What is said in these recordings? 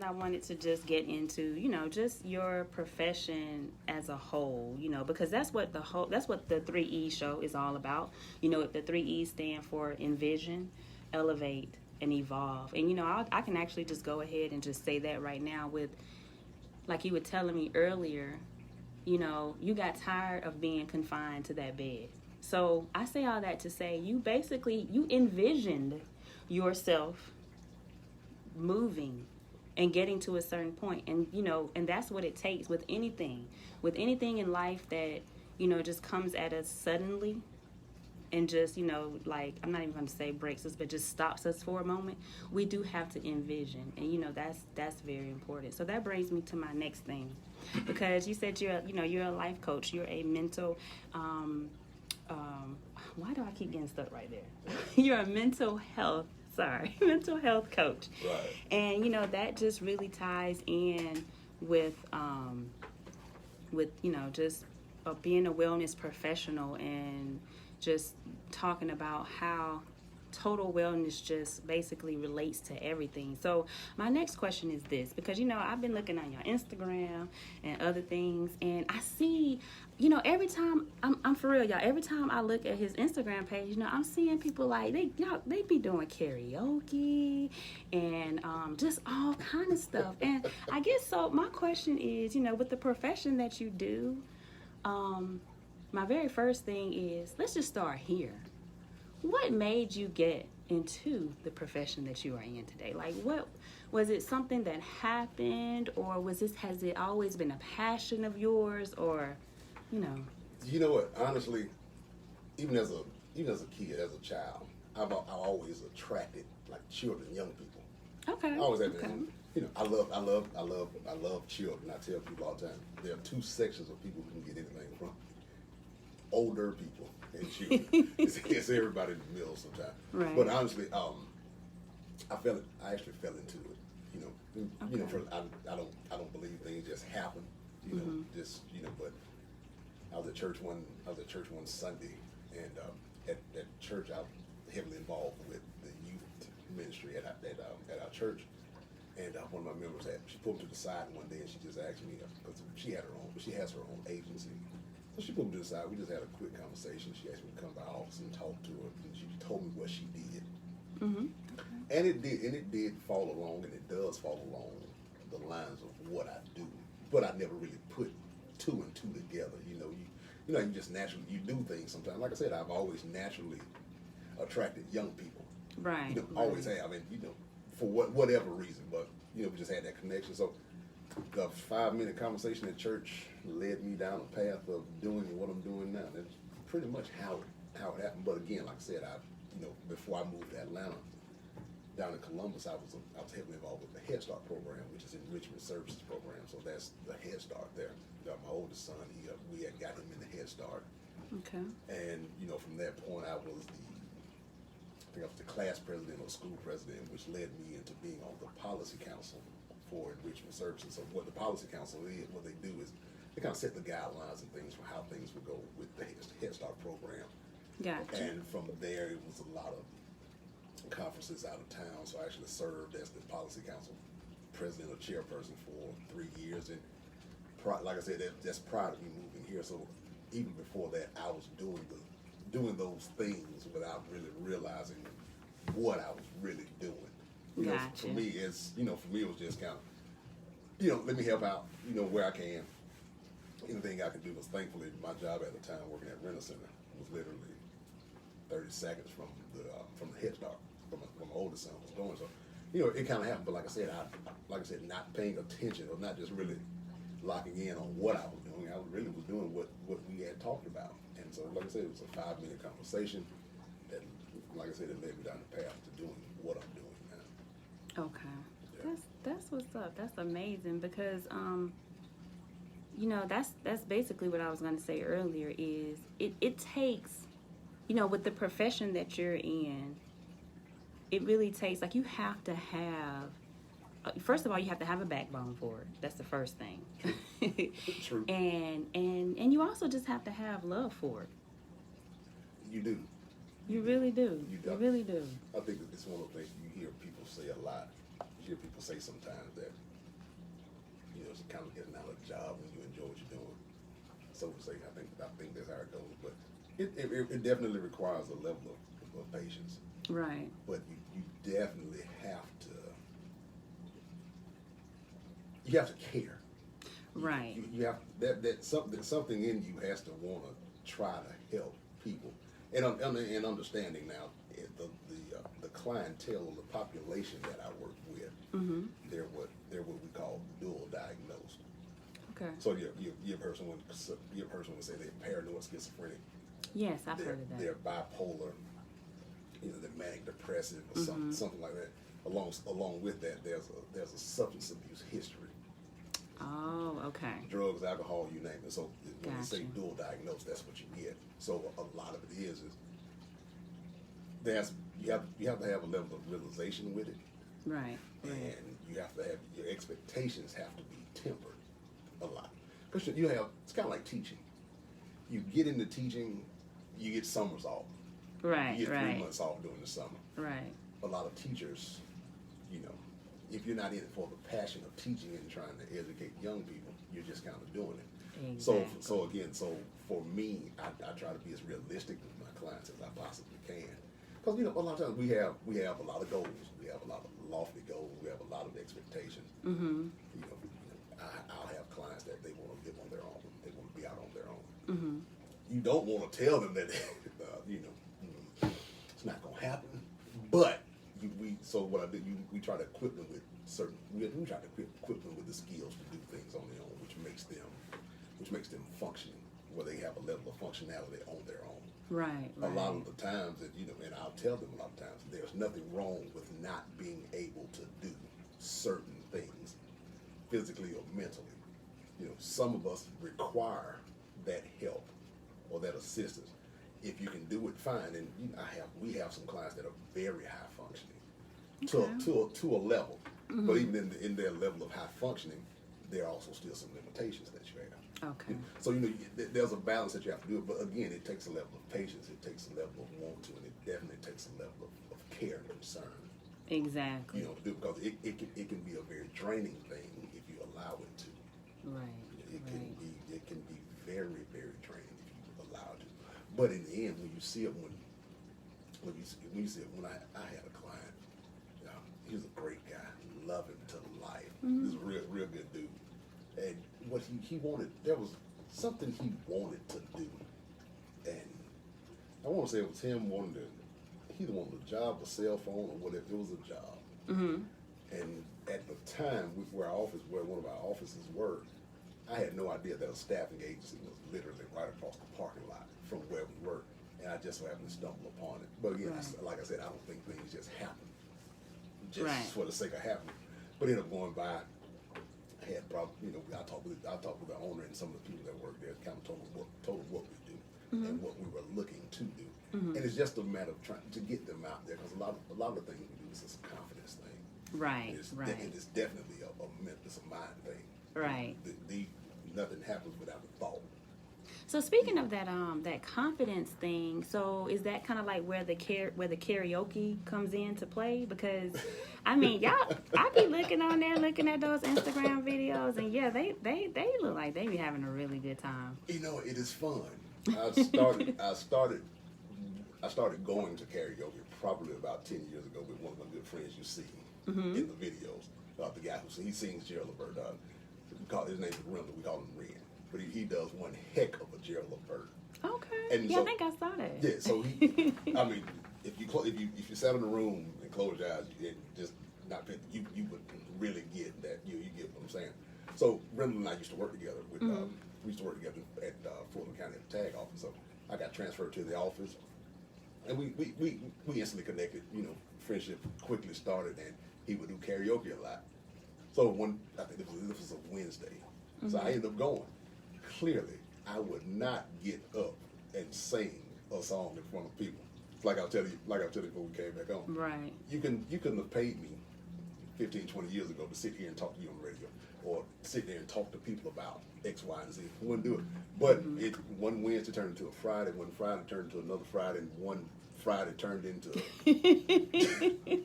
I wanted to just get into, just your profession as a whole, because that's what the 3E show is all about. The 3E stand for envision, elevate, and evolve. And, I can actually just go ahead and just say that right now with, like you were telling me earlier, you got tired of being confined to that bed. So I say all that to say you envisioned yourself moving and getting to a certain point. And, and that's what it takes with anything in life that, just comes at us suddenly and just, like, I'm not even going to say breaks us, but just stops us for a moment. We do have to envision. And, that's very important. So that brings me to my next thing, because you said you're a life coach. You're a mental, why do I keep getting stuck right there? You're a mental health coach. Right. And, that just really ties in with just being a wellness professional and just talking about how total wellness just basically relates to everything. So my next question is this, because I've been looking on your Instagram and other things, and I see every time I'm for real, y'all, every time I look at his Instagram page, I'm seeing people like they be doing karaoke and just all kind of stuff. And I guess so my question is, with the profession that you do, my very first thing is, let's just start here. What made you get into the profession that you are in today? Like, what was it? Something that happened, or has it always been a passion of yours, or You know what? Honestly, even as a kid, as a child, I've always attracted like children, young people. Okay. I always have been. I love children. I tell people all the time, there are two sections of people who can get anything from: older people and children. it's everybody in the middle sometimes. Right. But honestly, I actually fell into it. I don't believe things just happen. But I was at church one Sunday, and at church I was heavily involved with the youth ministry at our church. And one of my members she pulled me to the side one day and she just asked me, because she has her own agency. So she pulled me to the side. We just had a quick conversation. She asked me to come by the office and talk to her, and she told me what she did. Mm-hmm. And it did fall along, and it does fall along the lines of what I do. But I never really put two and two together. You just naturally do things sometimes. Like I said, I've always naturally attracted young people. Right. Always have, and for whatever reason, but we just had that connection. So the 5-minute conversation at church led me down a path of doing what I'm doing now. That's pretty much how it happened. But again, like I said, before I moved to Atlanta, down in Columbus, I was heavily involved with the Head Start program, which is enrichment services program. So that's the Head Start there. My oldest son, we had got him in the Head Start. Okay. And from that point, I was the class president or school president, which led me into being on the policy council for enrichment services. So what the policy council is, what they do is they kind of set the guidelines and things for how things would go with the Head Start program. Gotcha. And from there, it was a lot of conferences out of town. So I actually served as the policy council president or chairperson for 3 years. And like I said, that's prior to me moving here. So even before that, I was doing those things without really realizing what I was really doing. Gotcha. For me, it was just kind of, let me help out, where I can. Anything I could do was, thankfully, my job at the time working at Renner Center was literally 30 seconds from the Head Start, from my oldest son was going. So, it kind of happened. But like I said, not paying attention or not just really locking in on what I was doing. I really was doing what we had talked about. And so, like I said, it was a 5-minute conversation that, like I said, it led me down the path to doing what I'm doing now. Okay. Yeah. That's what's up. That's amazing, because that's basically what I was going to say earlier is it takes, with the profession that you're in, it really takes, like, you have to have, first of all, you have to have a backbone for it. That's the first thing. True. And you also just have to have love for it. You do. You really do. You really do. I think that it's one of the things you hear people say a lot. You hear people say sometimes that it's kind of getting out of a job when you enjoy what you're doing. So to say, I think that's how it goes. But it definitely requires a level of patience. Right. But you definitely have to. You have to care. Right. You have that something in you has to want to try to help people, and understanding now the clientele or the population that I work with, they're what we call dual diagnosed. Okay. So you've heard someone say they're paranoid schizophrenic. Yes, I've heard of that. They're bipolar, they're manic depressive or something like that. Along with that, there's a substance abuse history. Oh, okay. Drugs, alcohol, you name it. So when they say Gotcha. dual diagnosed, that's what you get. So a lot of it is you have to have a level of realization with it, Right. and you have to have your expectations have to be tempered a lot, because it's kind of like teaching. You get into teaching, you get summers off. Right. You get 3 Right. months off during the summer. Right. A lot of teachers, if you're not in it for the passion of teaching and trying to educate young people, you're just kind of doing it. Exactly. So for me, I try to be as realistic with my clients as I possibly can, because a lot of times we have a lot of goals, we have a lot of lofty goals, we have a lot of expectations. I'll have clients that they want to live on their own, they want to be out on their own. You don't want to tell them that it's not going to happen, but so what I do, we try to equip them with we try to equip them with the skills to do things on their own, which makes them functioning, where they have a level of functionality on their own. Right. A lot of the times that and I'll tell them a lot of times, there's nothing wrong with not being able to do certain things, physically or mentally. Some of us require that help or that assistance. If you can do it, fine. And we have some clients that are very high functioning, to a level. But even in their level of high functioning, there are also still some limitations that you have. Okay. So there's a balance that you have to do. But again, it takes a level of patience, it takes a level of want to, and it definitely takes a level of care and concern. Exactly. To do, because it can be a very draining thing if you allow it to. Right. It can be very, very draining if you allow it to. But in the end, when you see it, when I had a client, he was a great guy, love him to life. He's a real good dude. And what he wanted, there was something he wanted to do, and I want to say it was him he either wanted a job, a cell phone, or whatever. It was a job. And at the time, where one of our offices were, I had no idea that a staffing agency was literally right across the parking lot from where we were, and I just so happened to stumble upon it. But again, like I said, I don't think things just happen for the sake of happening. But ended up going by. I had probably, I talked with the owner and some of the people that work there, kind of told them what we do and what we were looking to do. And it's just a matter of trying to get them out there, because a lot of the things we do is just a confidence thing. Right. It's definitely it's a mind thing. Right. Nothing happens without a thought. So speaking of that, that confidence thing, so is that kind of like where the karaoke comes into play? Because I mean, I be looking on there, looking at those Instagram videos, and yeah, they look like they be having a really good time. It is fun. I started going to karaoke probably about 10 years ago with one of my good friends you see in the videos. The guy he sings Gerald Levert. His name is Rendell. We call him Ren. But he does one heck of a Gerald Levert. Okay. And I think I saw that. Yeah. So I mean, if you sat in the room and closed your eyes and just not you would really get that. You get what I'm saying. So Rendell and I used to work together we used to work together at Fulton County at the tag office. So I got transferred to the office, and we instantly connected. Friendship quickly started, and he would do karaoke a lot. So I think this was a Wednesday, so I ended up going. Clearly, I would not get up and sing a song in front of people. It's like I'll tell you before we came back on. Right. You couldn't have paid me 15, 20 years ago to sit here and talk to you on the radio, or sit there and talk to people about X, Y, and Z. I wouldn't do it. But one Wednesday turned into a Friday, one Friday turned into another Friday, and one Friday turned into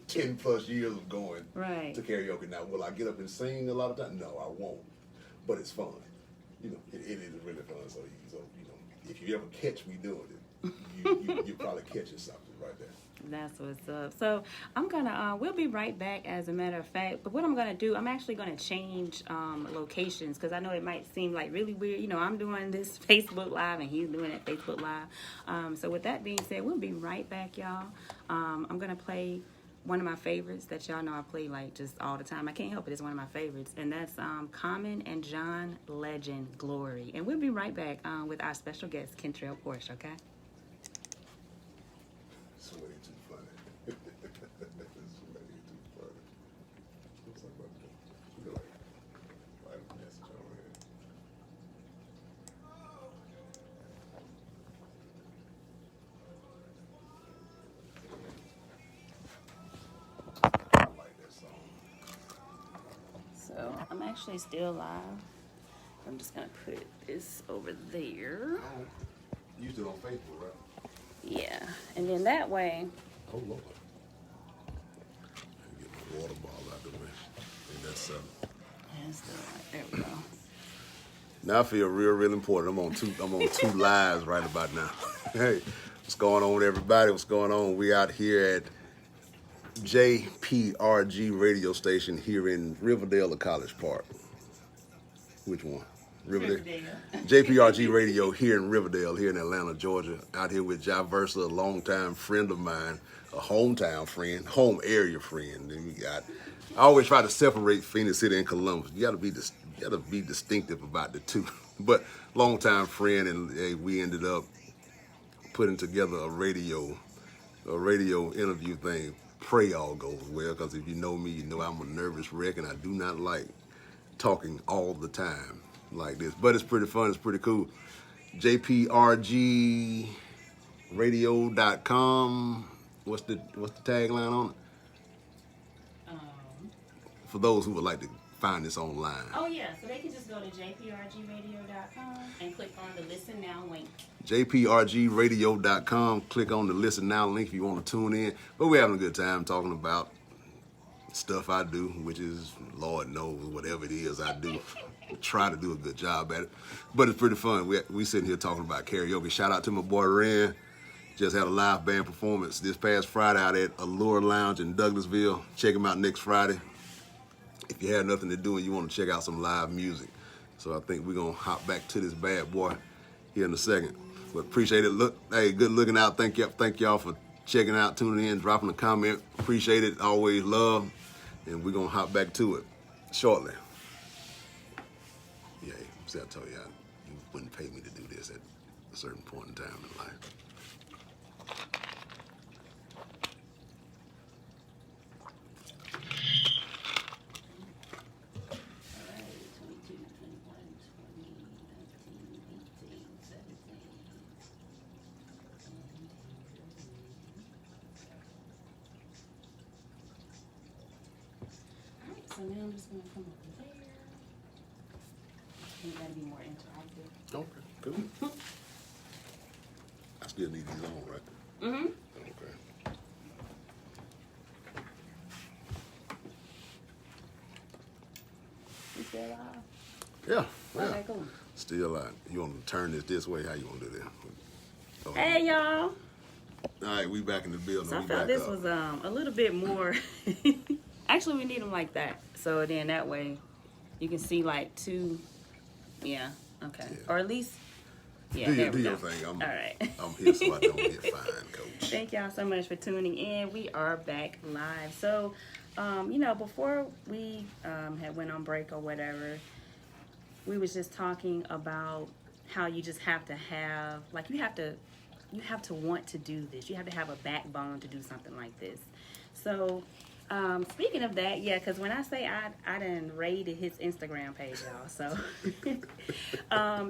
10 plus years of going to karaoke. Now, will I get up and sing a lot of times? No, I won't. but it's fun. You know, it is really fun. So you know, if you ever catch me doing it, you probably catching something right there. That's what's up. So I'm gonna, we'll be right back as a matter of fact. But what I'm gonna do, I'm actually gonna change locations because I know it might seem like really weird. You know, I'm doing this Facebook Live and he's doing it Facebook Live. So with that being said, we'll be right back, y'all. I'm gonna play one of my favorites that y'all know I play like just all the time. I can't help it. It's one of my favorites. And that's Common and John Legend, Glory. And we'll be right back with our special guest, Kentrell Porch, okay? It's way too funny. It's way too funny. What's up about that? You know, like, write a message over here. I like that song. So I'm actually still live. I'm just gonna put this over there. Oh, you still on Facebook, right? Yeah, and then that way, Oh, Lord. Get my water bottle out the way. And that's there we go. Now I feel real important. I'm on two lives right about now. Hey, what's going on, everybody? What's going on? We out here at JPRG radio station here in Riverdale or College Park. Which one? Riverdale. JPRG radio here in Riverdale, here in Atlanta, Georgia. Out here with Jai Versa, a longtime friend of mine, a hometown friend, home area friend. Then we got. I always try to separate Phoenix City and Columbus. You got to be distinctive about the two. But longtime friend, and hey, we ended up putting together a radio interview thing. Pray all goes well, because if you know me, you know I'm a nervous wreck, and I do not like talking all the time like this. But it's pretty fun. It's pretty cool. JPRGradio.com. What's the tagline on it? For those who would like to find this online. Oh yeah, so they can just go to jprgradio.com and click on the Listen Now link. jprgradio.com. Click on the Listen Now link if you want to tune in. But we're having a good time talking about stuff I do, which is, Lord knows, whatever it is I do. Try to do a good job at it. But it's pretty fun. We sitting here talking about karaoke. Shout out to my boy Ren. Just had a live band performance this past Friday out at Allure Lounge in Douglasville. Check him out next Friday. If you have nothing to do and you want to check out some live music. So I think we're going to hop back to this bad boy here in a second. But appreciate it. Hey, good looking out. Thank y'all for checking out, tuning in, dropping a comment. Appreciate it. Always love. And we're going to hop back to it shortly. Yeah, see, I told you you wouldn't pay me to do this at a certain point in time in life. So now I'm just going to come over there. You got to be more interactive. Okay, cool. I still need these on, right? Mm-hmm. Okay. You still live? Yeah. Okay, cool. Still alive. You want to turn this way? How you want to do that? Oh, Hey, y'all. All right, we back in the building. So I We felt back this up. was a little bit more. Actually, we need them like that. So then that way you can see like two. Yeah. Okay. Yeah. Or at least. Yeah. Do there your we go. thing. All right. I'm here so I don't get fined, Coach. Thank y'all so much for tuning in. We are back live. So, before we had went on break or whatever, we was just talking about how you just have to have, like, you have to want to do this. You have to have a backbone to do something like this. So, speaking of that, yeah, because when I say I done raided his Instagram page, y'all. So,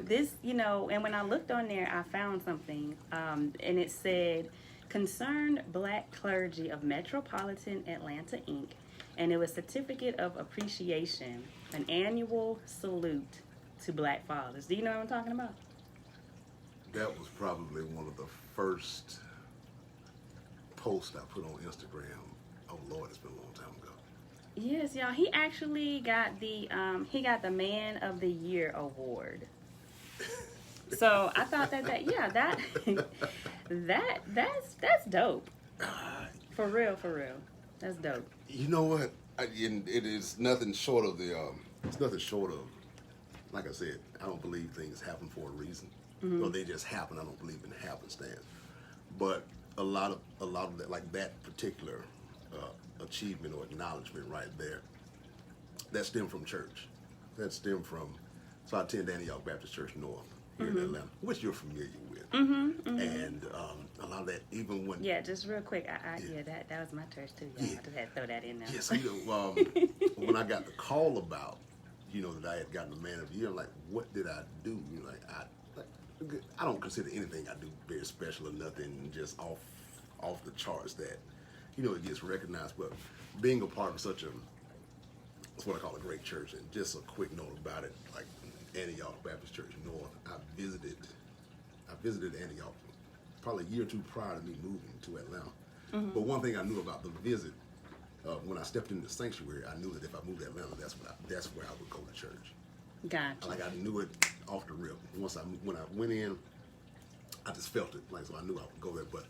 this, and when I looked on there, I found something, and it said, Concerned Black Clergy of Metropolitan Atlanta, Inc., and it was Certificate of Appreciation, an annual salute to Black fathers. Do you know what I'm talking about? That was probably one of the first posts I put on Instagram. Oh, Lord, it's been a long time ago. Yes, y'all. He actually got the Man of the Year award. So I thought that's dope. For real, for real. That's dope. You know what? And it is nothing short of it's nothing short of, like I said, I don't believe things happen for a reason. Or they just happen. I don't believe in happenstance. But a lot of that, like that particular achievement or acknowledgement right there, that stemmed from church. That stemmed from, so I attend Antioch Baptist Church North here in Atlanta, which you're familiar with. And a lot of that, even when... Yeah, just real quick, that was my church too. Y'all. Yeah. I just had to throw that in there. Yeah, so, when I got the call about, that I had gotten the Man of the Year, I'm like, what did I do? I don't consider anything I do very special or nothing just off the charts that, it gets recognized. But being a part of such it's what I call a great church. And just a quick note about it, like Antioch Baptist Church North, I visited Antioch probably a year or two prior to me moving to Atlanta. But one thing I knew about the visit, when I stepped into the sanctuary, I knew that if I moved to Atlanta, that's where I would go to church. Gotcha. Like I knew it off the rip. When I went in, I just felt it. Like, so I knew I would go there. But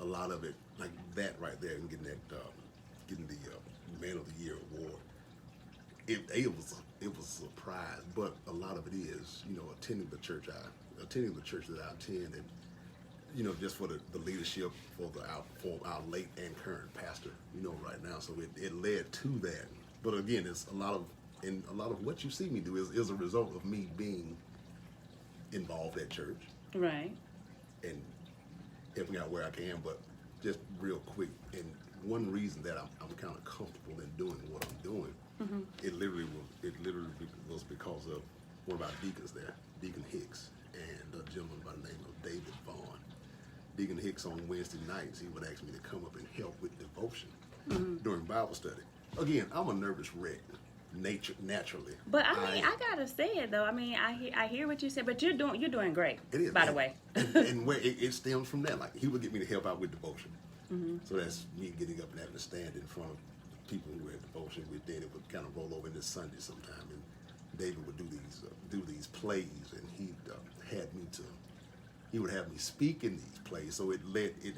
a lot of it, like that right there, and getting the Man of the Year award, it was a surprise. But a lot of it is, attending the church that I attend, and just for the leadership for our late and current pastor, right now. So it led to that. But again, it's a lot of what you see me do is a result of me being involved at church. Right. And helping out where I can. But just real quick, and one reason that I'm kind of comfortable in doing what I'm doing, it literally was because of one of our deacons there, Deacon Hicks, and a gentleman by the name of David Vaughn. Deacon Hicks on Wednesday nights, he would ask me to come up and help with devotion during Bible study. Again, I'm a nervous wreck, naturally. But I gotta say it though. I hear what you said, but you're doing great. It is, by the way. and where it stems from that, like he would get me to help out with devotion. So that's me getting up and having to stand in front of people who had devotion with. Then it would kind of roll over into Sunday sometime, and David would do these plays, and he would have me speak in these plays. So it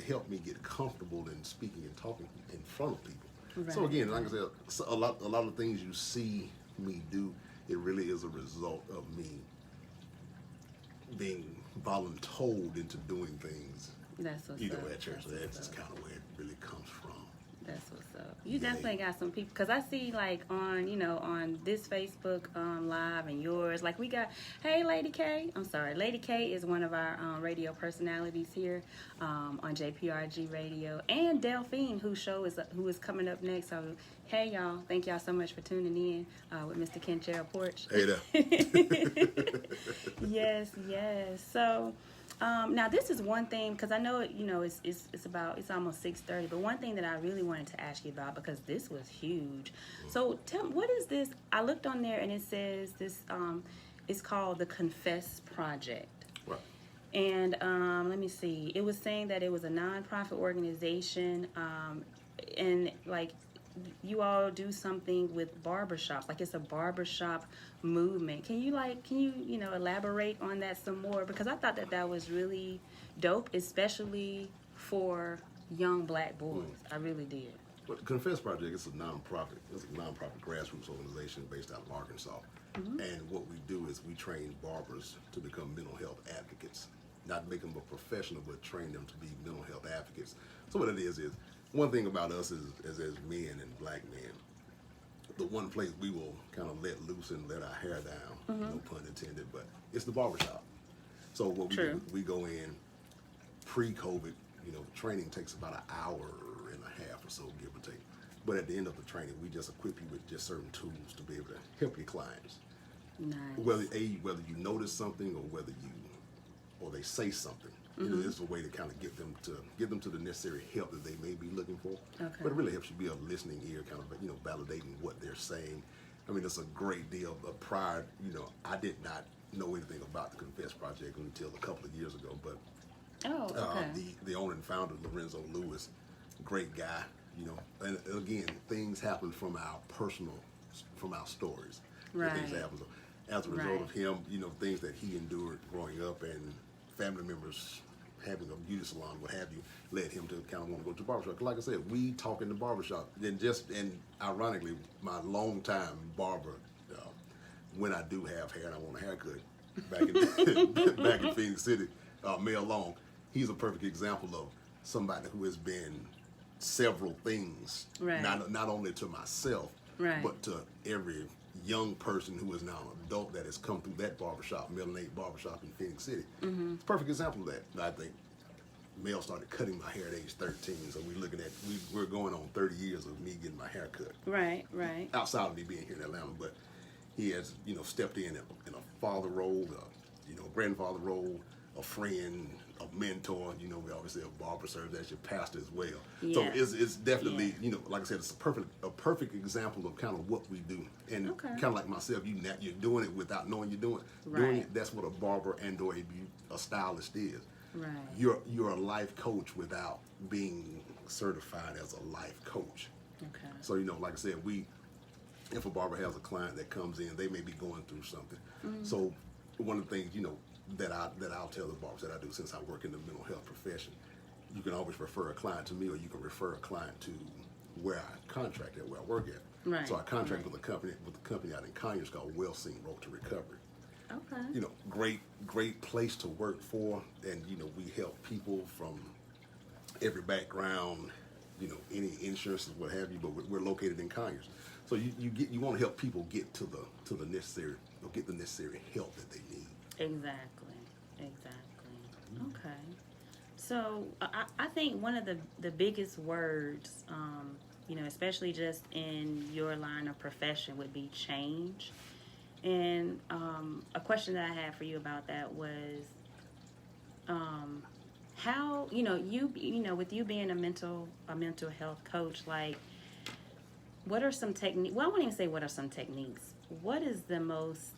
helped me get comfortable in speaking and talking in front of people. Right. So again, like I said, a lot of things you see me do, it really is a result of me being voluntold into doing things. That's what's up. At church. So that's just kind of where it really comes from. That's what's up. You definitely got some people, because I see like on this Facebook live and yours, like we got, hey Lady K, I'm sorry, Lady K is one of our radio personalities here on JPRG Radio, and Delphine, who is coming up next. So hey y'all, thank y'all so much for tuning in with Mr. Kentrell Porch. Hey there. Yes. So. Now this is one thing, because I know it's almost 6:30, but one thing that I really wanted to ask you about, because this was huge. So tell me, what is this? I looked on there and it says this it's called the Confess Project. Right. And let me see. It was saying that it was a nonprofit organization, and like you all do something with barbershops, like it's a barbershop movement. Can you elaborate on that some more? Because I thought that was really dope, especially for young black boys. I really did. Well, the Confess Project is a nonprofit. It's a nonprofit grassroots organization based out of Arkansas. And what we do is we train barbers to become mental health advocates. Not make them a professional, but train them to be mental health advocates. So what it is one thing about us is as men and black men, the one place we will kind of let loose and let our hair down, no pun intended, but it's the barbershop. So what we do, we go in pre-COVID, training takes about an hour and a half or so, give or take. But at the end of the training, we just equip you with just certain tools to be able to help your clients. Nice. Whether you notice something or they say something. It's a way to kind of get them to the necessary help that they may be looking for. Okay. But it really helps you be a listening ear, kind of validating what they're saying. I mean, it's a great deal of pride. I did not know anything about the Confess Project until a couple of years ago. But the owner and founder, Lorenzo Lewis, great guy. You know, and again, things happen from our stories. Right. Things happen. So as a result of him, you know, things that he endured growing up and family members having a beauty salon, what have you, led him to kind of want to go to the barbershop. Like I said, we talk in the barbershop. And ironically, my longtime barber, when I do have hair and I want a haircut, back in Phoenix City, Mel Long, he's a perfect example of somebody who has been several things, not only to myself, but to every young person who is now an adult that has come through that barbershop, Mel and Nate Barbershop in Phoenix City. It's a perfect example of that. I think Mel started cutting my hair at age 13, so we're going on 30 years of me getting my hair cut. Right. Outside of me being here in Atlanta, but he has, you know, stepped in a father role, you know, a grandfather role, a friend, a mentor. You know, we always say a barber serves as your pastor as well. Yeah. So it's definitely, you know, like I said, it's a perfect example of kind of what we do. And kind of like myself, you're doing it without knowing you're doing it. Right. Doing it, that's what a barber and or a stylist is. Right. You're a life coach without being certified as a life coach. Okay. So, you know, like I said, if a barber has a client that comes in, they may be going through something. So one of the things, you know, that I'll tell the barbers that I do, since I work in the mental health profession, you can always refer a client to me, or you can refer a client to where I contract at, where I work at. Right. So I contract with a company out in Conyers called Wellsing Road to Recovery. Okay. You know, great place to work for, and you know, we help people from every background, you know, any insurances, what have you. But we're located in Conyers, so you want to help people get to the necessary, or get the necessary help that they need. Exactly. Okay. So I think one of the biggest words, you know, especially just in your line of profession, would be change. And a question that I had for you about that was, how, you know, with you being a mental health coach, like, what are some techniques? Well, I won't even say what are some techniques. What is the most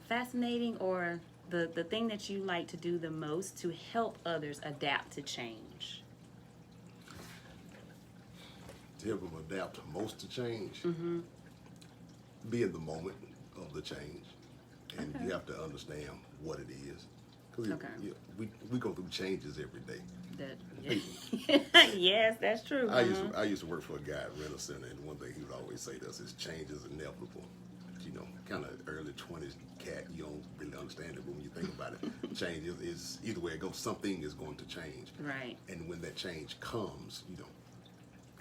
fascinating, or the thing that you like to do the most to help others adapt to change? To help them adapt most to change, be in the moment of the change, and you have to understand what it is. Because we go through changes every day. Yes, that's true. I used to work for a guy at Rental Center, and one thing he would always say to us is change is inevitable. You know, kind of early 20s cat, you don't really understand it, but when you think about it, change is either way it goes, something is going to change. Right. And when that change comes, you know,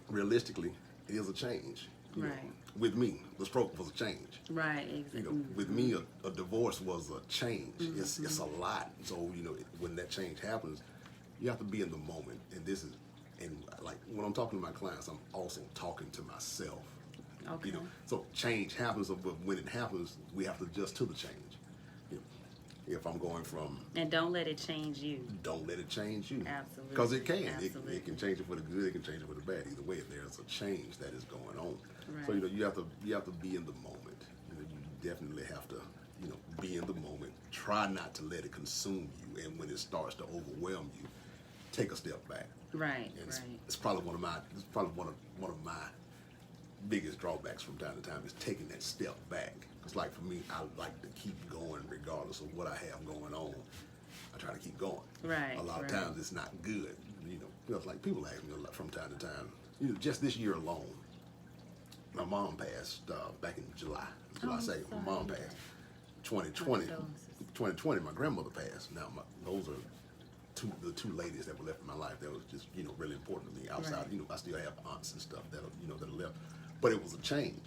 realistically, it is a change. You know, with me, the stroke was a change. Right, exactly. You know, with me, a divorce was a change. It's a lot. So, you know, when that change happens, you have to be in the moment. And like when I'm talking to my clients, I'm also talking to myself. Okay. You know, so change happens, but when it happens, we have to adjust to the change. You know, if I'm going from... And don't let it change you. Don't let it change you. Absolutely. Because it can. Absolutely. It can change it for the good, it can change it for the bad. Either way, there's a change that is going on. Right. So, you know, you have to be in the moment. You know, you definitely have to, you know, be in the moment. Try not to let it consume you. And when it starts to overwhelm you, take a step back. Right, and it's probably one of my biggest drawbacks from time to time is taking that step back. Because like for me, I like to keep going regardless of what I have going on. I try to keep going. Right. A lot of times it's not good. You know, because like people ask me a lot from time to time. You know, just this year alone, my mom passed back in July 2nd. My mom passed. 2020, my grandmother passed. Now those are the two ladies that were left in my life that was just, you know, really important to me. Outside, you know, I still have aunts and stuff that are left, but it was a change.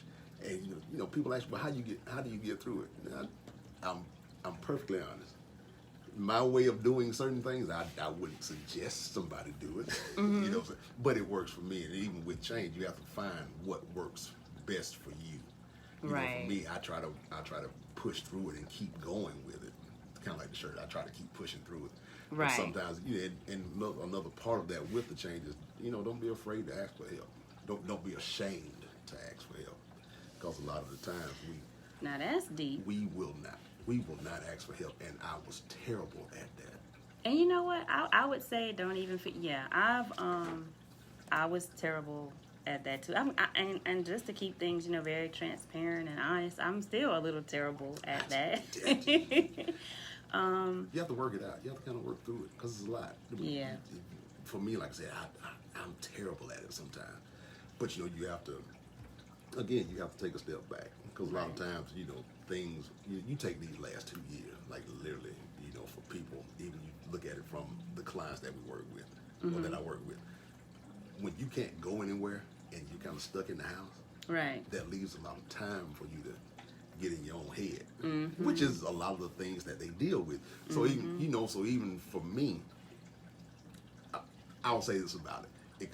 And you know, people ask me, well, how do you get through it? And I'm perfectly honest. My way of doing certain things, I wouldn't suggest somebody do it. You know, but it works for me. And even with change, you have to find what works best for you. You know, for me, I try to push through it and keep going with it. It's kind of like the shirt. I try to keep pushing through it. Right. But sometimes, you know, and another part of that with the change is, you know, don't be afraid to ask for help. Don't be ashamed to ask for help, because a lot of the times Now that's deep. we will not ask for help, and I was terrible at that. And you know what? I would say don't even. I was terrible at that too. And just to keep things, very transparent and honest, I'm still a little terrible at that. You have to work it out. You have to kind of work through it because it's a lot. Yeah. For me, like I said, I'm terrible at it sometimes. But you have to, again, you have to take a step back because a lot of times, things you take these last 2 years, like literally, for people, even you look at it from the clients that we work with or that I work with. When you can't go anywhere and you're kind of stuck in the house, right, that leaves a lot of time for you to get in your own head, which is a lot of the things that they deal with. So even for me, I'll say this about it.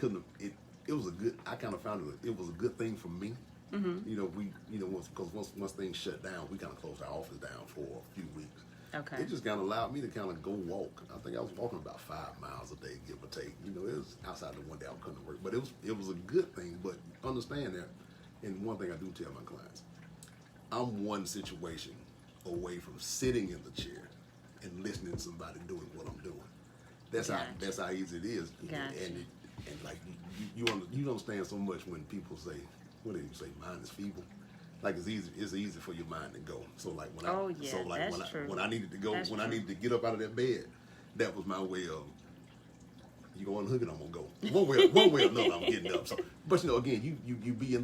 It was a good. I kind of found it was a good thing for me. Because once things shut down, we kind of closed our office down for a few weeks. Okay. It just kind of allowed me to kind of go walk. I think I was walking about 5 miles a day, give or take. It was outside the one day I couldn't work, but it was a good thing. But understand that, and one thing I do tell my clients, I'm one situation away from sitting in the chair and listening to somebody doing what I'm doing. That's how easy it is. Gotcha. And like you understand so much when people say, what do you say, mind is feeble. Like it's easy for your mind to go. So like when I needed to go, that's when true. I needed to get up out of that bed, that was my way of, you go unhook it, I'm gonna go. One way or another, I'm getting up. So, but again, you be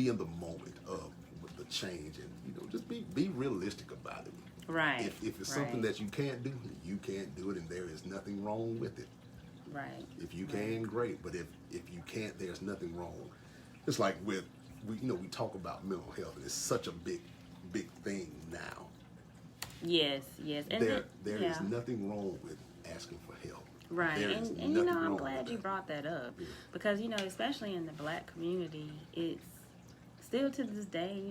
in the moment of the change, and just be realistic about it. Right. If it's something that you can't do, you can't do it, and there is nothing wrong with it. Right. If you can, great. But if you can't, there's nothing wrong. It's like we talk about mental health, and it's such a big thing now. Yes. And there is nothing wrong with asking for help. Right. And I'm glad you brought that up, because especially in the Black community, it's still to this day,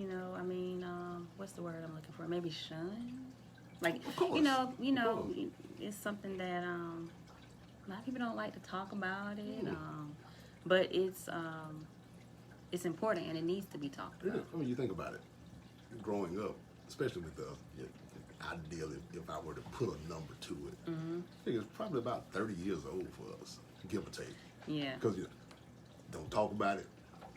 what's the word I'm looking for? Maybe shunned. Like, of course. It's something that a lot of people don't like to talk about it. But it's important, and it needs to be talked about. I mean, you think about it. Growing up, especially with the ideal, if I were to put a number to it, I think it's probably about 30 years old for us, give or take. Yeah. Because don't talk about it,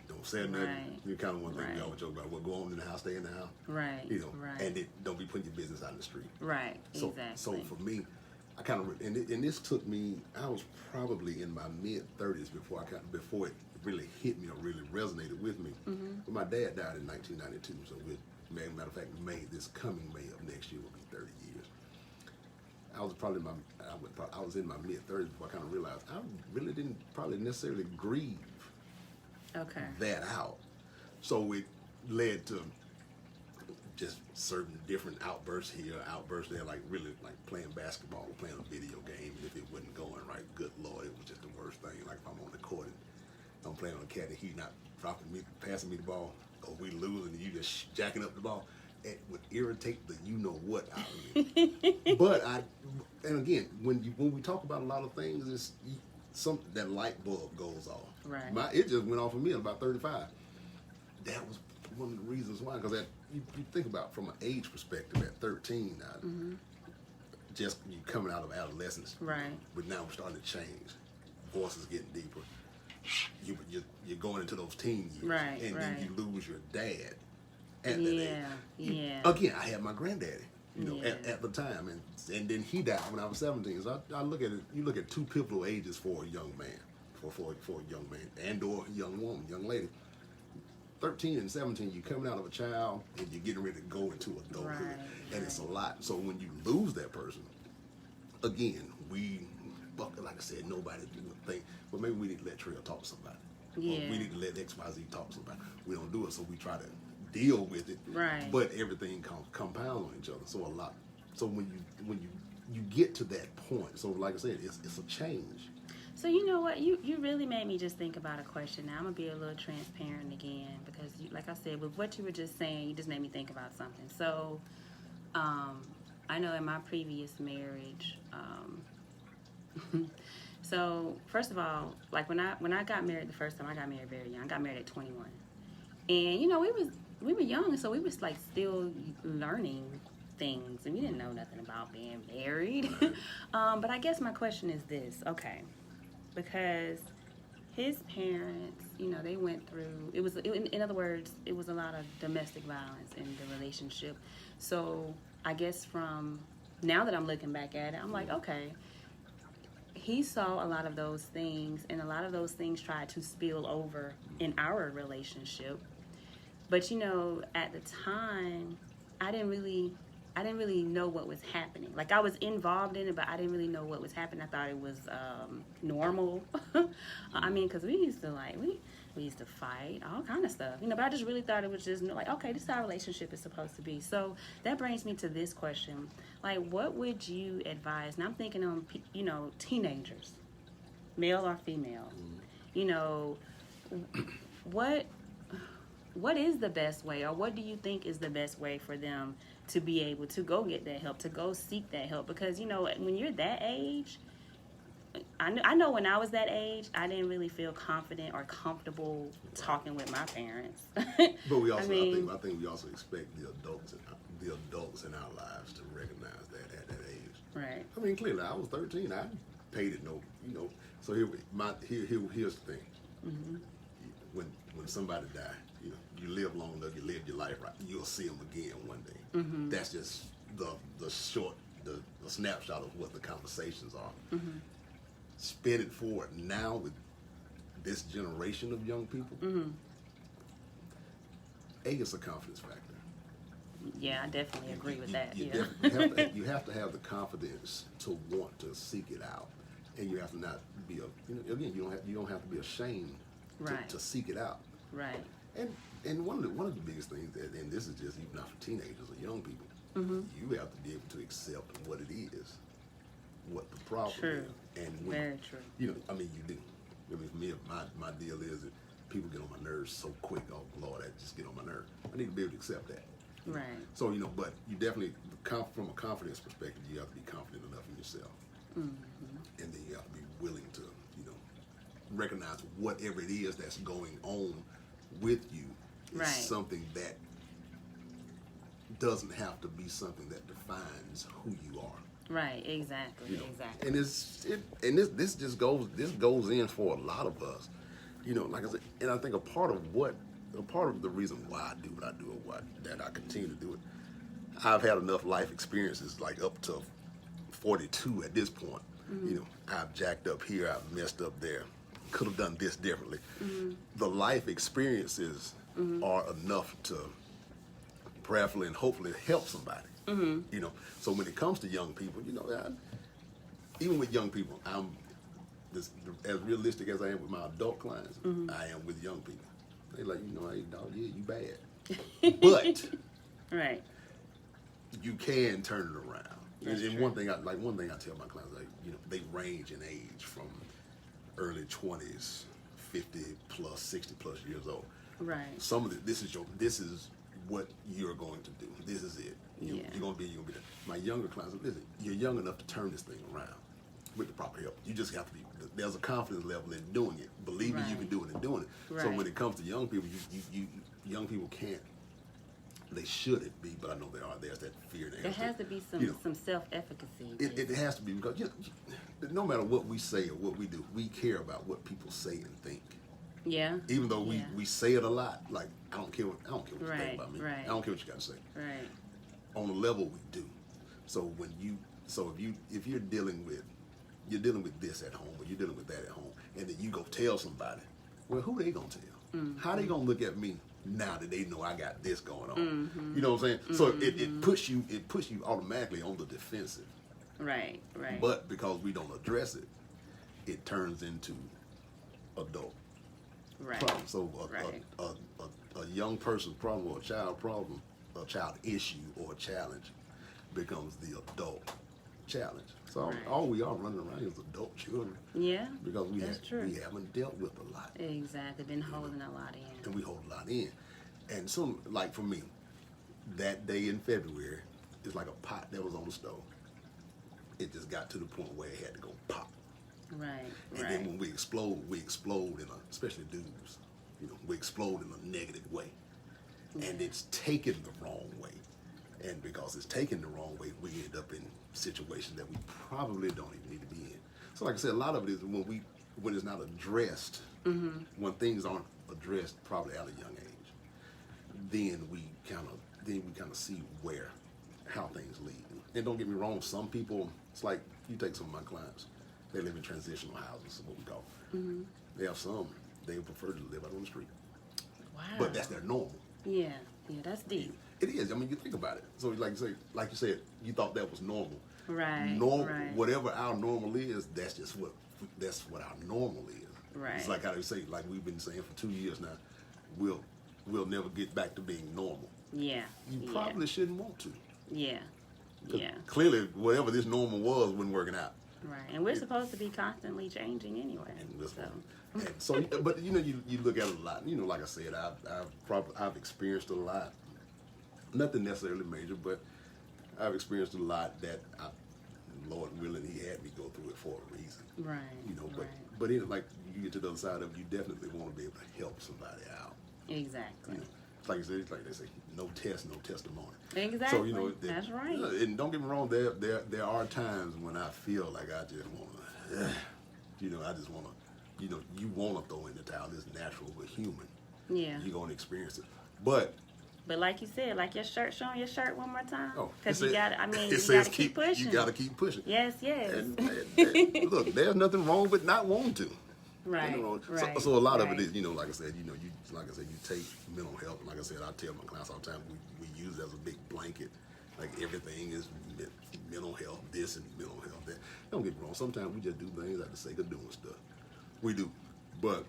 don't say nothing. Right. You kind of one thing we always joke about: what go on in the house, stay in the house. Right. Right. And don't be putting your business out in the street. Right. So, exactly. So for me, I kind of and this took me. I was probably in my mid-30s before it really hit me or really resonated with me. But my dad died in 1992, so matter of fact, this coming May of next year will be 30 years. I was in my mid-30s before I kind of realized I really didn't probably necessarily grieve that out. So it led to just certain different outbursts here, outbursts there, like really like playing basketball or playing a video game, and if it wasn't going right, good Lord, it was just the worst thing. Like if I'm on the court and I'm playing on a cat and he's not passing me the ball, or we losing and you just jacking up the ball, it would irritate the what out of me. But and again, when we talk about a lot of things, it's something that light bulb goes off. Right. It just went off for me at about 35. That was one of the reasons why, because you think about from an age perspective at 13 now, just you coming out of adolescence, right? But now we're starting to change. Voices getting deeper. You're going into those teen years, right? And then you lose your dad at that age. Again, I had my granddaddy, at the time, and then he died when I was 17. So I look at it. You look at two pivotal ages for a young man, for a young man and/or a young woman, young lady. 13 and 17, you're coming out of a child and you're getting ready to go into adulthood, and it's a lot. So when you lose that person, again, like I said, nobody would think, well, maybe we need to let Trill talk to somebody. Yeah. Or we need to let XYZ talk to somebody. We don't do it, so we try to deal with it. Right. But everything compounds on each other. So a lot. So when you get to that point, so like I said, it's a change. So you know what? You really made me just think about a question. Now I'm going to be a little transparent again, because like I said, with what you were just saying, you just made me think about something. So I know in my previous marriage, so first of all, like when I got married the first time, I got married very young. I got married at 21. And we were young, so we was like still learning things, and we didn't know nothing about being married. But I guess my question is this, okay? Because his parents, you know, they went through, in other words, it was a lot of domestic violence in the relationship. So I guess from now that I'm looking back at it, I'm like, okay, he saw a lot of those things, and a lot of those things tried to spill over in our relationship. But, you know, at the time, I didn't really know what was happening. Like, I was involved in it, but I didn't really know what was happening. I thought it was normal. I mean, because we used to fight, all kind of stuff, you know, but I just really thought it was just like, okay, this is how a relationship is supposed to be. So that brings me to this question. Like, what would you advise? And I'm thinking on, you know, teenagers, male or female, you know, what is the best way, or what do you think is the best way for them to be able to go get that help, to go seek that help? Because, you know, when you're that age, I know when I was that age, I didn't really feel confident or comfortable talking with my parents. But we also, I think we also expect the adults in our lives to recognize that at that age. Right. I mean, clearly, I was 13. I paid it no, you know. So here's the thing. Mm-hmm. When somebody dies, you know, you live long enough, you live your life right, you'll see them again one day. Mm-hmm. That's just the snapshot of what the conversations are. Mm-hmm. Spin it forward now with this generation of young people. Mm-hmm. It's a confidence factor. Yeah, I definitely agree with that. You have to have the confidence to want to seek it out, and you have to not be you don't have to be ashamed to seek it out. Right. And one of the biggest things, and this is just even not for teenagers or young people, you have to be able to accept what it is, what the problem is. And very true. You know, I mean, you do. I mean, for me, my deal is that people get on my nerves so quick. Oh Lord, that just get on my nerves. I need to be able to accept that. Right. So, you know, but you definitely, from a confidence perspective, you have to be confident enough in yourself. Mm-hmm. And then you have to be willing to, you know, recognize whatever it is that's going on with you is something that doesn't have to be something that defines who you are. Right, exactly, you know? Exactly. And this goes in for a lot of us. You know, like I said, and I think a part of the reason why I do what I do, or that I continue to do it, I've had enough life experiences, like up to 42 at this point. Mm-hmm. You know, I've jacked up here, I've messed up there, could have done this differently. Mm-hmm. The life experiences are enough to prayerfully and hopefully help somebody. Mm-hmm. You know, so when it comes to young people, you know, even with young people, I'm as realistic as I am with my adult clients. Mm-hmm. I am with young people. They like, you know, hey dog, yeah, you bad, but right, you can turn it around. And one thing I tell my clients, like, you know, they range in age from early 20s, 50 plus, 60 plus years old. Right. Some of this is what you're going to do. This is it. You're gonna be there. My younger clients, listen, you're young enough to turn this thing around with the proper help. You just have to be. There's a confidence level in doing it, believing you can do it and doing it. Right. So when it comes to young people, young people can't. They shouldn't be, but I know there are. There's that fear. There has to be some self-efficacy. It has to be, because no matter what we say or what we do, we care about what people say and think. Yeah. Even though we say it a lot, like I don't care what you think about me. Right. I don't care what you got to say. Right. On a level we do. So if you're dealing with this at home, or you're dealing with that at home, and then you go tell somebody, well, who they gonna tell? Mm-hmm. How they gonna look at me now that they know I got this going on? Mm-hmm. You know what I'm saying? Mm-hmm. So it puts you automatically on the defensive. Right. But because we don't address it, it turns into adult problem. So a young person's problem, or a child problem, a child issue or a challenge becomes the adult challenge. So all we are running around is adult children. Yeah. Because we haven't dealt with a lot. Exactly. Been holding a lot in. And we hold a lot in. And so, like for me, that day in February is like a pot that was on the stove. It just got to the point where it had to go pop. Right. And then when we explode especially dudes, you know, we explode in a negative way. Yeah. And it's taken the wrong way. And because it's taken the wrong way, we end up in situations that we probably don't even need to be in. So like I said, a lot of it is when when it's not addressed, when things aren't addressed probably at a young age, then we kind of see how things lead. And don't get me wrong, some people, it's like you take some of my clients, they live in transitional houses, is what we call them. They have some, they prefer to live out on the street. Wow. But that's their normal. Yeah, that's deep. It is. I mean, you think about it. So like you said, you thought that was normal. Right. Right. Whatever our normal is, that's what our normal is. Right. It's like how they say, like we've been saying for 2 years now, we'll never get back to being normal. Yeah. You probably shouldn't want to. Yeah. Yeah. Clearly, whatever this normal was wasn't working out. Right. And we're supposed to be constantly changing anyway. And so, but you look at it a lot. Like I said, I've experienced a lot. Nothing necessarily major, but I've experienced a lot that, Lord willing, He had me go through it for a reason. Right. But like you get to the other side of it, you definitely want to be able to help somebody out. Exactly. It's like you said, it's like they say, no test, no testimony. Exactly. So that's right. And don't get me wrong, there are times when I feel like I just want to, I just want to. You want to throw in the towel. It's natural. We're human. Yeah. You're going to experience it. But like you said, like your shirt, showing your shirt one more time. Oh, because you got to, keep pushing. You got to keep pushing. Yes. And look, there's nothing wrong with not wanting to. Right. Right. So a lot of it is, like I said, you take mental health. Like I said, I tell my clients all the time, we use it as a big blanket. Like everything is mental health, this and mental health that. Don't get me wrong. Sometimes we just do things at the sake of doing stuff. We do, but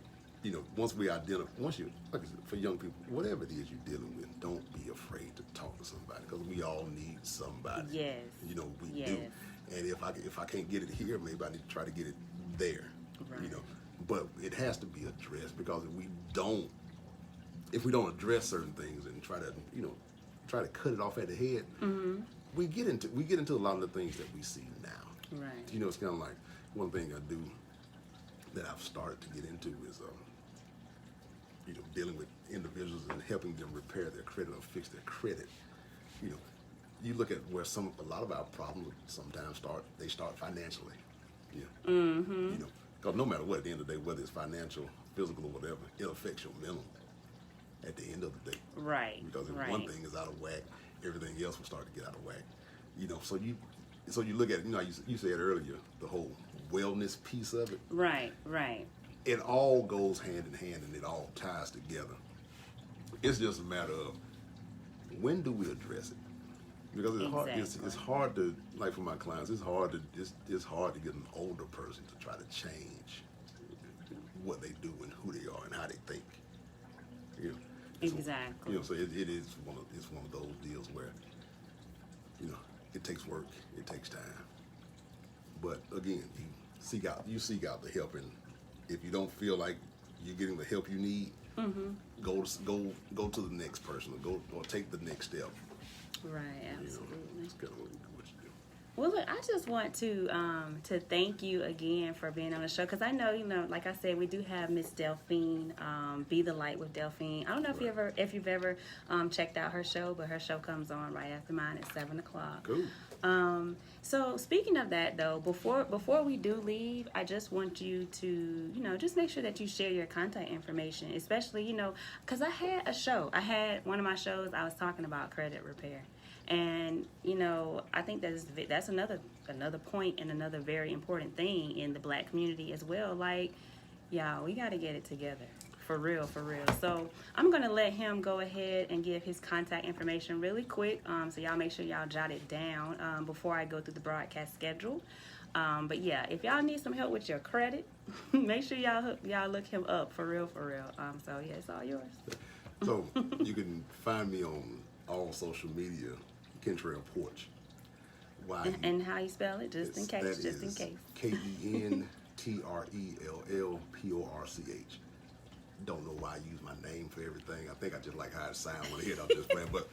once we identify, like I said, for young people, whatever it is you're dealing with, don't be afraid to talk to somebody because we all need somebody. Yes. We do. And if I can't get it here, maybe I need to try to get it there. Right. But it has to be addressed because if we don't address certain things and try to cut it off at the head, we get into a lot of the things that we see now. Right. It's kind of like one thing I do that I've started to get into is, dealing with individuals and helping them repair their credit or fix their credit. You look at where a lot of our problems sometimes start financially. Because no matter what, at the end of the day, whether it's financial, physical, or whatever, it affects your mental at the end of the day. Right. Because if one thing is out of whack, everything else will start to get out of whack. So you look at it. You said earlier the whole wellness piece of it. Right. It all goes hand in hand and it all ties together. It's just a matter of when do we address it? Because it's hard to, like for my clients, it's hard to get an older person to try to change what they do and who they are and how they think. Exactly. So it is one of those deals where it takes work, it takes time. But again, you seek out the help, and if you don't feel like you're getting the help you need, go to the next person or take the next step. Right, absolutely. That's kind of what you do. Well, look, I just want to thank you again for being on the show because I know, like I said, we do have Miss Delphine, Be the Light with Delphine. I don't know if you've ever checked out her show, but her show comes on right after mine at 7:00. Cool. So speaking of that, though, before we do leave, I just want you to, just make sure that you share your contact information, especially, because I had one of my shows, I was talking about credit repair. And, I think that's another point and another very important thing in the Black community as well. Like, y'all, we got to get it together. For real. So I'm going to let him go ahead and give his contact information really quick. So y'all make sure y'all jot it down before I go through the broadcast schedule. But yeah, if y'all need some help with your credit, make sure y'all look him up for real. So yeah, it's all yours. So you can find me on all social media, Kentrell Porch. And how you spell it, just in case. KentrellPorch. Don't know why I use my name for everything. I think I just like how it sounds when I hear it. I'm just playing, but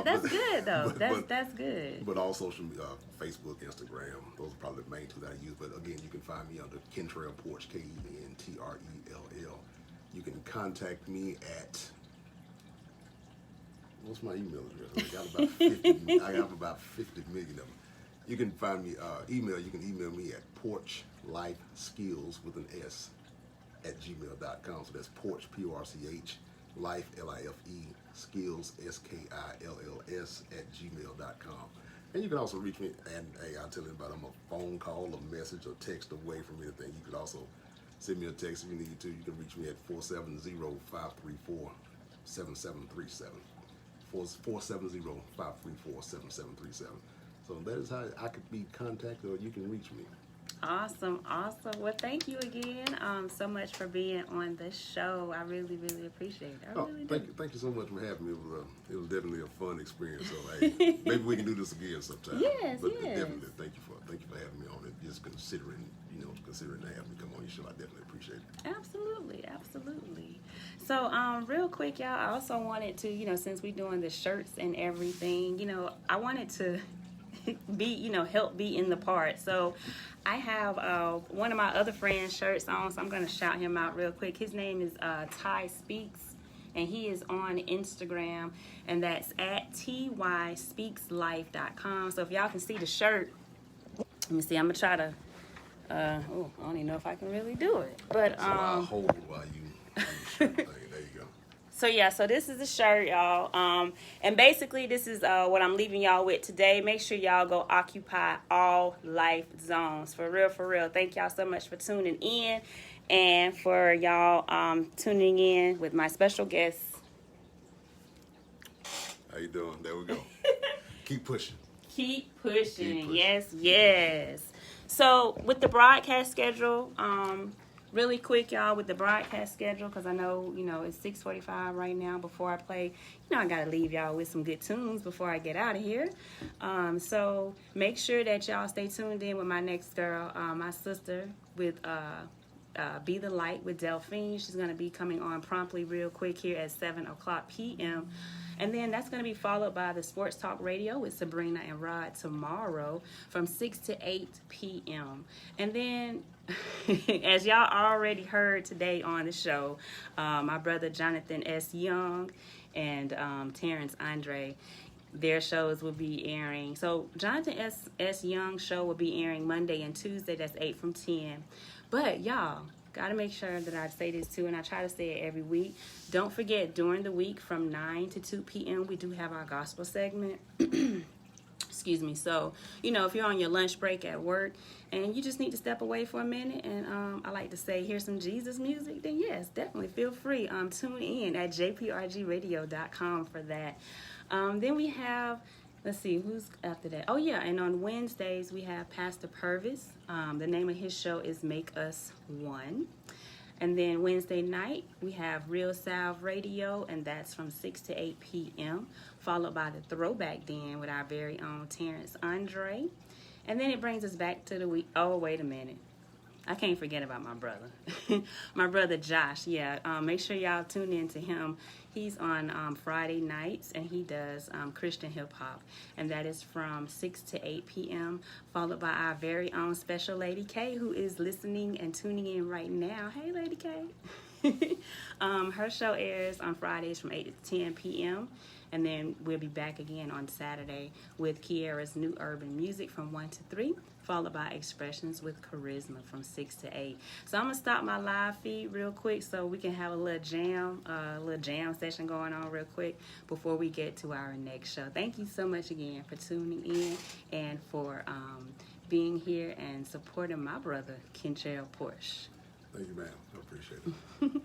that's good though. That's good. But all social media, Facebook, Instagram, those are probably the main two that I use. But again, you can find me under Kentrell Porch, Kentrell. You can contact me at, what's my email address? I got about 50 million of them. You can find me You can email me at porchlifeskills with an S @gmail.com. So that's Porch, P-O-R-C-H, Life, L-I-F-E, Skills, S-K-I-L-L-S, @gmail.com. And you can also reach me, and hey, I'll tell anybody I'm a phone call, a message, or text away from anything. You could also send me a text if you need to. You can reach me at 470-534-7737. 470-534-7737. So that is how I could be contacted, or you can reach me. Awesome. Well, thank you again so much for being on the show. I really appreciate it. Thank you so much for having me. It was definitely a fun experience. So hey, maybe we can do this again sometime. Yes. Definitely, thank you for having me on it. Just considering to have me come on your show, I definitely appreciate it. Absolutely. So, real quick, y'all, I also wanted to, since we're doing the shirts and everything, I wanted to be, help be in the part. So I have one of my other friends' shirts on, so I'm going to shout him out real quick. His name is Ty Speaks, and he is on Instagram, and that's @tyspeakslife.com. So if y'all can see the shirt, let me see, I'm going to try to, I don't even know if I can really do it. But so I'll hold it while you shirt thing. There you go. So this is the shirt, y'all. And basically this is what I'm leaving y'all with today. Make sure y'all go occupy all life zones. For real. Thank y'all so much for tuning in, and for y'all tuning in with my special guest. How you doing? There we go. Keep pushing. Yes. So with the broadcast schedule, really quick, y'all, with the broadcast schedule, because I know, it's 6:45 right now. Before I play, I got to leave y'all with some good tunes before I get out of here. So make sure that y'all stay tuned in with my next girl, my sister, with Be the Light with Delphine. She's going to be coming on promptly real quick here at 7:00 p.m. And then that's going to be followed by the Sports Talk Radio with Sabrina and Rod tomorrow from 6 to 8 p.m. And then, as y'all already heard today on the show, my brother Jonathan S. Young and Terrence Andre, their shows will be airing. So Jonathan S. Young's show will be airing Monday and Tuesday. That's 8 from 10. But y'all, got to make sure that I say this too, and I try to say it every week. Don't forget, during the week from 9 to 2 p.m., we do have our gospel segment. Excuse me. So, if you're on your lunch break at work and you just need to step away for a minute and I like to say, hear some Jesus music, then yes, definitely feel free. Tune in at jprgradio.com for that. Then we have, let's see, who's after that? Oh, yeah, and on Wednesdays, we have Pastor Purvis. The name of his show is Make Us One. And then Wednesday night, we have Real Salve Radio, and that's from 6 to 8 p.m., followed by the Throwback Den with our very own Terrence Andre. And then it brings us back to the week. Oh, wait a minute. I can't forget about my brother. My brother Josh, make sure y'all tune in to him. He's on Friday nights, and he does Christian hip-hop. And that is from 6 to 8 p.m., followed by our very own special Lady K, who is listening and tuning in right now. Hey, Lady K. Her show airs on Fridays from 8 to 10 p.m., and then we'll be back again on Saturday with Kiara's New Urban Music from 1 to 3, followed by Expressions with Charisma from 6 to 8. So I'm going to stop my live feed real quick so we can have a little jam session going on real quick before we get to our next show. Thank you so much again for tuning in and for being here and supporting my brother, Kentrell Porch. Thank you, ma'am. I appreciate it.